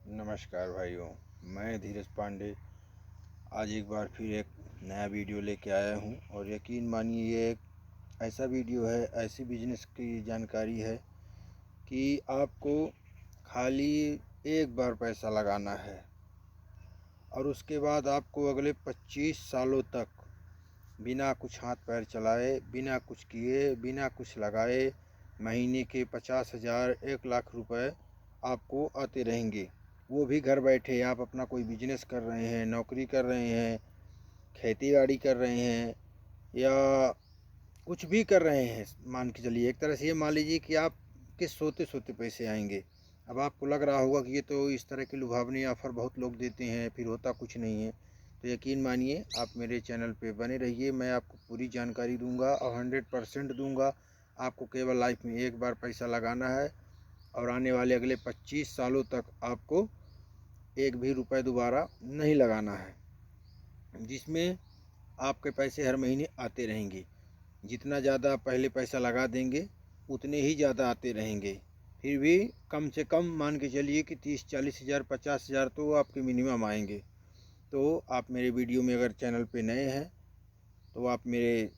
नमस्कार भाइयों, मैं धीरज पांडे आज एक बार फिर एक नया वीडियो लेके आया हूं। और यकीन मानिए ये एक ऐसा वीडियो है, ऐसी बिजनेस की जानकारी है कि आपको खाली एक बार पैसा लगाना है और उसके बाद आपको अगले 25 सालों तक बिना कुछ हाथ पैर चलाए, बिना कुछ किए, बिना कुछ लगाए महीने के 50,000 1 लाख रुपए आपको आते रहेंगे। वो भी घर बैठे। आप अपना कोई बिजनेस कर रहे हैं, नौकरी कर रहे हैं, खेती बाड़ी कर रहे हैं या कुछ भी कर रहे हैं। मान के चलिए, एक तरह से ये मान लीजिए कि आप के सोते सोते पैसे आएंगे। अब आपको लग रहा होगा कि ये तो इस तरह के लुभावनी ऑफ़र बहुत लोग देते हैं, फिर होता कुछ नहीं है। तो यकीन मानिए, आप मेरे चैनल पे बने रहिए। मैं आपको पूरी जानकारी दूंगा और 100% दूंगा। आपको केवल लाइफ में एक बार पैसा लगाना है और आने वाले अगले 25 सालों तक आपको एक भी रुपए दोबारा नहीं लगाना है, जिसमें आपके पैसे हर महीने आते रहेंगे। जितना ज़्यादा पहले पैसा लगा देंगे उतने ही ज़्यादा आते रहेंगे। फिर भी कम से कम मान के चलिए कि 30-40 हज़ार 50,000 तो आपके मिनिमम आएंगे। तो आप मेरे वीडियो में अगर चैनल पे नए हैं तो आप मेरे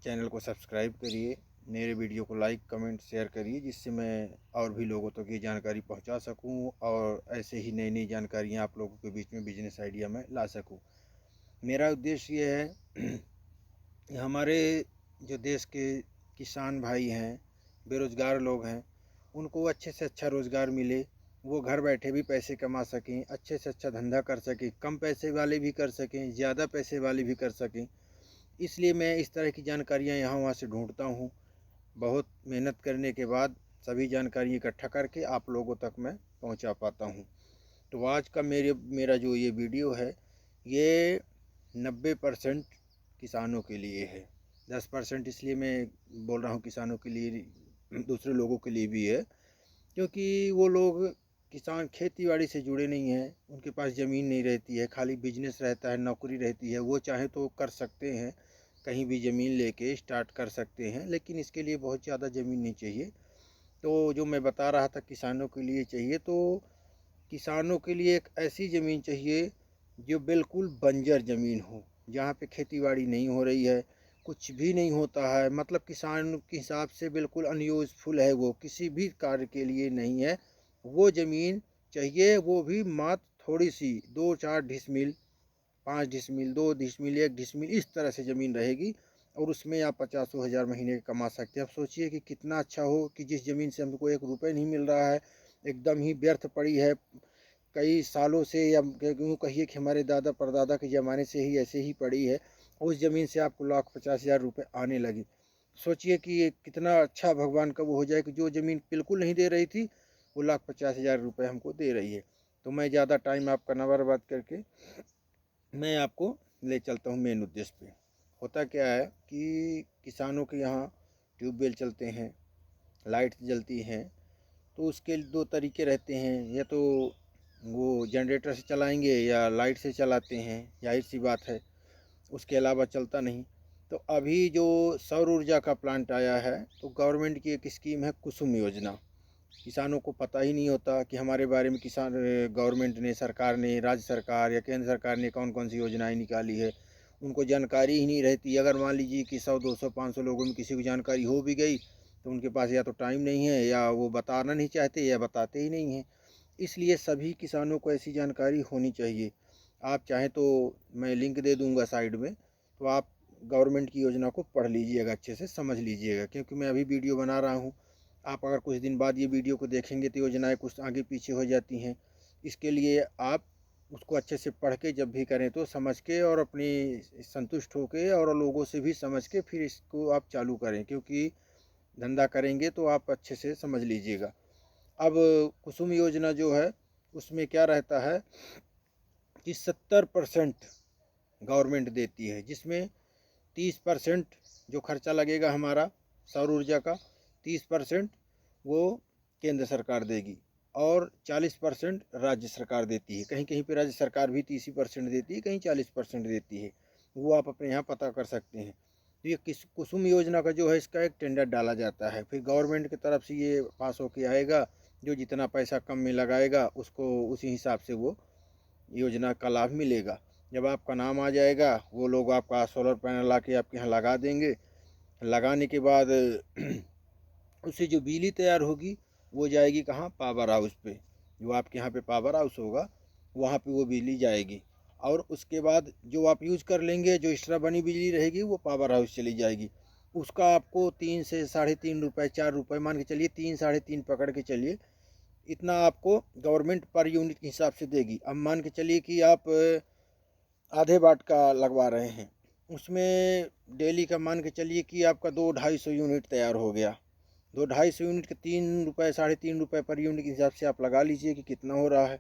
चैनल को सब्सक्राइब करिए, मेरे वीडियो को लाइक कमेंट शेयर करिए, जिससे मैं और भी लोगों तक ये जानकारी पहुंचा सकूं और ऐसे ही नई नई जानकारियां आप लोगों के बीच में बिजनेस आइडिया में ला सकूं। मेरा उद्देश्य ये है कि हमारे जो देश के किसान भाई हैं, बेरोज़गार लोग हैं, उनको अच्छे से अच्छा रोज़गार मिले, वो घर बैठे भी पैसे कमा सकें, अच्छे से अच्छा धंधा कर सकें, कम पैसे वाले भी कर सकें, ज़्यादा पैसे वाले भी कर सकें। इसलिए मैं इस तरह की जानकारियाँ यहाँ वहाँ से ढूंढता हूँ। बहुत मेहनत करने के बाद सभी जानकारी इकट्ठा करके आप लोगों तक मैं पहुँचा पाता हूँ। तो आज का मेरा जो ये वीडियो है, ये 90% किसानों के लिए है। 10% इसलिए मैं बोल रहा हूँ किसानों के लिए, दूसरे लोगों के लिए भी है, क्योंकि वो लोग किसान खेती बाड़ी से जुड़े नहीं हैं, उनके पास ज़मीन नहीं रहती है, खाली बिजनेस रहता है, नौकरी रहती है। वो चाहे तो कर सकते हैं, कहीं भी ज़मीन लेके स्टार्ट कर सकते हैं, लेकिन इसके लिए बहुत ज़्यादा ज़मीन नहीं चाहिए। तो जो मैं बता रहा था किसानों के लिए चाहिए, तो किसानों के लिए एक ऐसी ज़मीन चाहिए जो बिल्कुल बंजर ज़मीन हो, जहाँ पे खेती बाड़ी नहीं हो रही है, कुछ भी नहीं होता है। मतलब किसान के हिसाब से बिल्कुल अनयूज़फुल है, वो किसी भी कार्य के लिए नहीं है। वो ज़मीन चाहिए, वो भी मात्र थोड़ी सी 2-4 डिसमिल, 5 डिसमिल, 2 डिसमिल, 1 डिसमिल, इस तरह से ज़मीन रहेगी और उसमें आप 50,000 महीने का कमा सकते हैं। अब सोचिए कि कितना अच्छा हो कि जिस ज़मीन से हमको 1 रुपये नहीं मिल रहा है, एकदम ही व्यर्थ पड़ी है कई सालों से, या यूँ कहिए कि हमारे दादा परदादा के ज़माने से ही ऐसे ही पड़ी है। उस ज़मीन से आपको 1,50,000 रुपये आने लगे। सोचिए कि ये कितना अच्छा भगवान का वो हो जाए कि जो ज़मीन बिल्कुल नहीं दे रही थी, वो 1,50,000 रुपये हमको दे रही है। तो मैं ज़्यादा टाइम आपका ना बर्बाद करके मैं आपको ले चलता हूँ मेन उद्देश्य पे। होता क्या है कि किसानों के यहाँ ट्यूबवेल चलते हैं, लाइट जलती हैं, तो उसके 2 तरीके रहते हैं। या तो वो जनरेटर से चलाएंगे या लाइट से चलाते हैं, जाहिर सी बात है, उसके अलावा चलता नहीं। तो अभी जो सौर ऊर्जा का प्लांट आया है, तो गवर्नमेंट की एक स्कीम है कुसुम योजना। किसानों को पता ही नहीं होता कि हमारे बारे में किसान गवर्नमेंट ने, सरकार ने, राज्य सरकार या केंद्र सरकार ने कौन कौन सी योजनाएं निकाली है, उनको जानकारी ही नहीं रहती। अगर मान लीजिए कि 100 200 500 लोगों में किसी को जानकारी हो भी गई, तो उनके पास या तो टाइम नहीं है या वो बताना नहीं चाहते या बताते ही नहीं हैं। इसलिए सभी किसानों को ऐसी जानकारी होनी चाहिए। आप चाहें तो मैं लिंक दे दूंगा साइड में, तो आप गवर्नमेंट की योजना को पढ़ लीजिएगा, अच्छे से समझ लीजिएगा, क्योंकि मैं अभी वीडियो बना रहा हूँ। आप अगर कुछ दिन बाद ये वीडियो को देखेंगे तो योजनाएं कुछ आगे पीछे हो जाती हैं। इसके लिए आप उसको अच्छे से पढ़ के जब भी करें तो समझ के और अपनी संतुष्ट होके और लोगों से भी समझ के फिर इसको आप चालू करें, क्योंकि धंधा करेंगे तो आप अच्छे से समझ लीजिएगा। अब कुसुम योजना जो है, उसमें क्या रहता है कि 70% गवर्नमेंट देती है, जिसमें 30% जो खर्चा लगेगा हमारा सौर ऊर्जा का, 30% वो केंद्र सरकार देगी और 40% राज्य सरकार देती है। कहीं कहीं पे राज्य सरकार भी 30% देती है, कहीं 40% देती है। वो आप अपने यहाँ पता कर सकते हैं। तो ये कुसुम योजना का जो है, इसका एक टेंडर डाला जाता है, फिर गवर्नमेंट की तरफ से ये पास होके आएगा, जो जितना पैसा कम में लगाएगा उसको उसी हिसाब से वो योजना का लाभ मिलेगा। जब आपका नाम आ जाएगा वो लोग आपका सोलर पैनल ला के आपके यहाँ लगा देंगे। लगाने के बाद उससे जो बिजली तैयार होगी वो जाएगी कहाँ, पावर हाउस पे। जो आपके यहाँ पे पावर हाउस होगा वहाँ पे वो बिजली जाएगी, और उसके बाद जो आप यूज़ कर लेंगे, जो एक्स्ट्रा बनी बिजली रहेगी वो पावर हाउस चली जाएगी। उसका आपको 3 से 3.5 रुपये 4 रुपये मान के चलिए, 3 3.5 पकड़ के चलिए, इतना आपको गवर्नमेंट पर यूनिट के हिसाब से देगी। अब मान के चलिए कि आप आधे वाट का लगवा रहे हैं, उसमें डेली का मान के चलिए कि आपका 200-250 यूनिट तैयार हो गया। 200-250 यूनिट के 3 रुपये 3.5 रुपये पर यूनिट के हिसाब से आप लगा लीजिए कि कितना हो रहा है।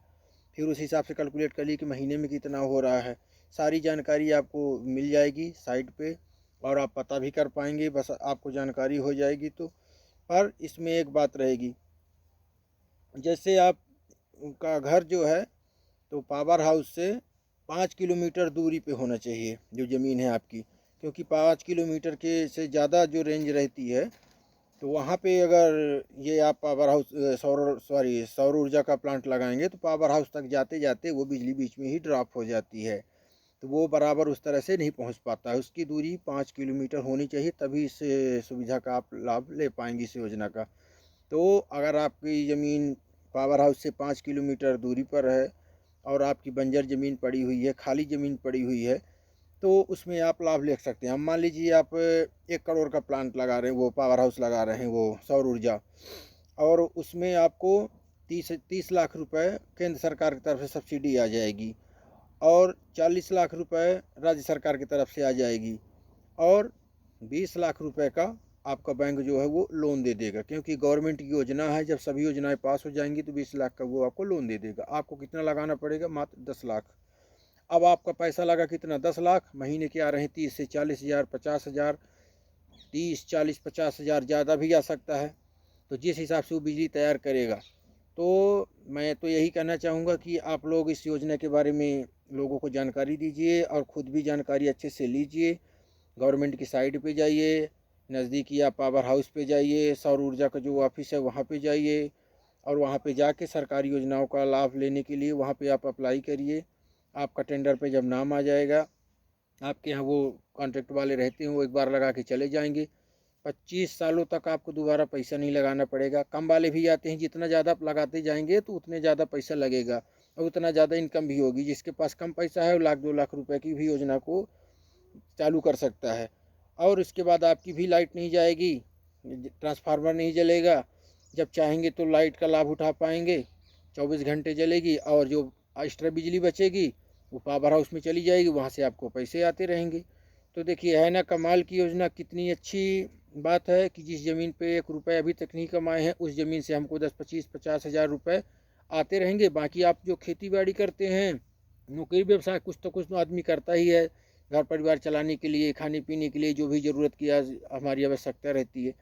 फिर उस हिसाब से कैलकुलेट कर लीजिए कि महीने में कितना हो रहा है। सारी जानकारी आपको मिल जाएगी साइट पे, और आप पता भी कर पाएंगे, बस आपको जानकारी हो जाएगी तो। पर इसमें एक बात रहेगी, जैसे आप का घर जो है तो पावर हाउस से 5 किलोमीटर दूरी पे होना चाहिए जो ज़मीन है आपकी, क्योंकि 5 किलोमीटर के से ज़्यादा जो रेंज रहती है तो वहाँ पे अगर ये आप पावर हाउस सौर ऊर्जा का प्लांट लगाएंगे तो पावर हाउस तक जाते जाते वो बिजली बीच में ही ड्रॉप हो जाती है, तो वो बराबर उस तरह से नहीं पहुँच पाता है। उसकी दूरी 5 किलोमीटर होनी चाहिए, तभी इस सुविधा का आप लाभ ले पाएंगे इस योजना का। तो अगर आपकी ज़मीन पावर हाउस से 5 किलोमीटर दूरी पर है और आपकी बंजर ज़मीन पड़ी हुई है, खाली ज़मीन पड़ी हुई है, तो उसमें आप लाभ ले सकते हैं। अब मान लीजिए आप 1 करोड़ का प्लांट लगा रहे हैं, वो पावर हाउस लगा रहे हैं, वो सौर ऊर्जा, और उसमें आपको 30 लाख रुपए केंद्र सरकार की तरफ से सब्सिडी आ जाएगी, और 40 लाख रुपए राज्य सरकार की तरफ से आ जाएगी, और 20 लाख रुपए का आपका बैंक जो है वो लोन दे देगा, क्योंकि गवर्नमेंट की योजना है। जब सभी योजनाएं पास हो जाएंगी तो 20 लाख का वो आपको लोन दे देगा। आपको कितना लगाना पड़ेगा, मात्र 10 लाख। अब आपका पैसा लगा कितना, 10 लाख, महीने के आ रहे हैं 30 से 40 हज़ार, 50 हज़ार, 30 40 50 हज़ार, ज़्यादा भी आ सकता है। तो जिस हिसाब से वो बिजली तैयार करेगा, तो मैं तो यही कहना चाहूँगा कि आप लोग इस योजना के बारे में लोगों को जानकारी दीजिए और ख़ुद भी जानकारी अच्छे से लीजिए। गवर्नमेंट की साइट पे जाइए, नज़दीकी या पावर हाउस पे जाइए, सौर ऊर्जा का जो ऑफिस है वहाँ पे जाइए, और वहाँ पे जाके सरकारी योजनाओं का लाभ लेने के लिए वहाँ पे आप अप्लाई करिए। आपका टेंडर पे जब नाम आ जाएगा, आपके यहाँ वो कॉन्ट्रैक्ट वाले रहते हैं, वो एक बार लगा के चले जाएंगे। 25 सालों तक आपको दोबारा पैसा नहीं लगाना पड़ेगा। कम वाले भी आते हैं, जितना ज़्यादा आप लगाते जाएंगे तो उतने ज़्यादा पैसा लगेगा और उतना ज़्यादा इनकम भी होगी। जिसके पास कम पैसा है वो 1-2 लाख रुपए की भी योजना को चालू कर सकता है। और इसके बाद आपकी भी लाइट नहीं जाएगी, ट्रांसफार्मर नहीं जलेगा, जब चाहेंगे तो लाइट का लाभ उठा पाएंगे, 24 घंटे जलेगी, और जो एक्स्ट्रा बिजली बचेगी वो पावर हाउस में चली जाएगी, वहाँ से आपको पैसे आते रहेंगे। तो देखिए है ना कमाल की योजना, कितनी अच्छी बात है कि जिस ज़मीन पे 1 रुपये अभी तक नहीं कमाए हैं, उस ज़मीन से हमको 10-25-50 हज़ार रुपये आते रहेंगे। बाकी आप जो खेती बाड़ी करते हैं, नौकरी व्यवसाय, कुछ तो आदमी करता ही है, घर परिवार चलाने के लिए, खाने पीने के लिए, जो भी ज़रूरत की आज हमारी आवश्यकता रहती है।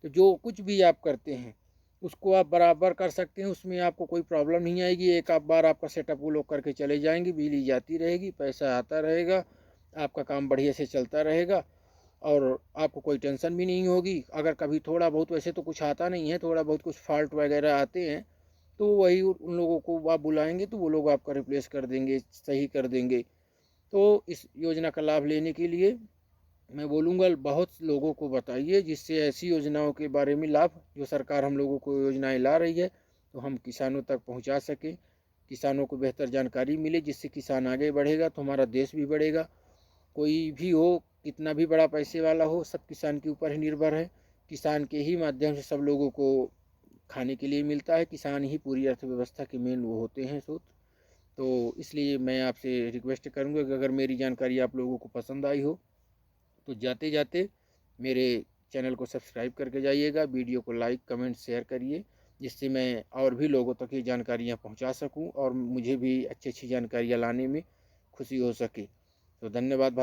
तो जो कुछ भी आप करते हैं उसको आप बराबर कर सकते हैं, उसमें आपको कोई प्रॉब्लम नहीं आएगी। एक आप बार आपका सेटअप वो लोग करके चले जाएंगे, बिजली जाती रहेगी, पैसा आता रहेगा, आपका काम बढ़िया से चलता रहेगा, और आपको कोई टेंशन भी नहीं होगी। अगर कभी थोड़ा बहुत, वैसे तो कुछ आता नहीं है, थोड़ा बहुत कुछ फॉल्ट वगैरह आते हैं तो वही उन लोगों को आप बुलाएंगे तो वो लोग आपका रिप्लेस कर देंगे, सही कर देंगे। तो इस योजना का लाभ लेने के लिए मैं बोलूँगा बहुत लोगों को बताइए, जिससे ऐसी योजनाओं के बारे में लाभ, जो सरकार हम लोगों को योजनाएं ला रही है, तो हम किसानों तक पहुंचा सकें, किसानों को बेहतर जानकारी मिले, जिससे किसान आगे बढ़ेगा तो हमारा देश भी बढ़ेगा। कोई भी हो, कितना भी बड़ा पैसे वाला हो, सब किसान के ऊपर ही निर्भर है। किसान के ही माध्यम से सब लोगों को खाने के लिए मिलता है। किसान ही पूरी अर्थव्यवस्था के मेन वो होते हैं स्रोत। तो इसलिए मैं आपसे रिक्वेस्ट करूँगा कि अगर मेरी जानकारी आप लोगों को पसंद आई हो तो जाते जाते मेरे चैनल को सब्सक्राइब करके जाइएगा, वीडियो को लाइक कमेंट शेयर करिए, जिससे मैं और भी लोगों तक ये जानकारियाँ पहुँचा सकूँ और मुझे भी अच्छी अच्छी जानकारियाँ लाने में खुशी हो सके। तो धन्यवाद भाई।